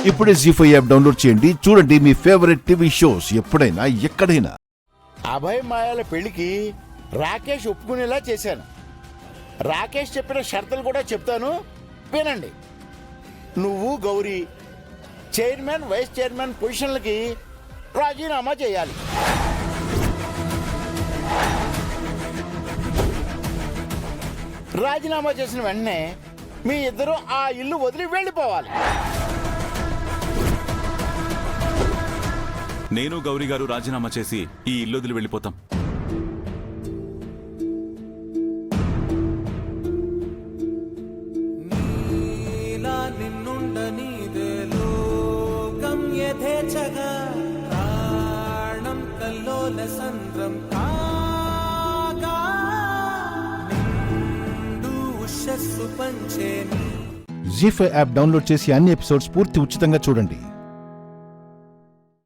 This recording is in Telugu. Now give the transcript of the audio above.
ఇప్పుడే జీ5 యాప్ డౌన్లోడ్ చేయండి. చూడండి మీ ఫేవరెట్ టీవీ షోస్ ఎప్పుడైనా ఎక్కడైనా. అభయ్ మాయాల పెళ్లికి రాకేష్ ఒప్పుకునేలా చేశాను. రాకేష్ చెప్పిన షరతులు కూడా చెప్తాను, వినండి. నువ్వు గౌరీ చైర్మన్ వైస్ చైర్మన్ పొజిషన్లకి రాజీనామా చేయాలి. రాజీనామా చేసిన వెంటనే మీ ఇద్దరు ఆ ఇల్లు వదిలి వెళ్ళిపోవాలి. నేను గౌరీ గారు రాజీనామా చేసి ఈ ఇల్లు వదిలి వెళ్ళిపోతాం. జీ5 యాప్ డౌన్లోడ్ చేసి అన్ని ఎపిసోడ్స్ పూర్తి ఉచితంగా చూడండి.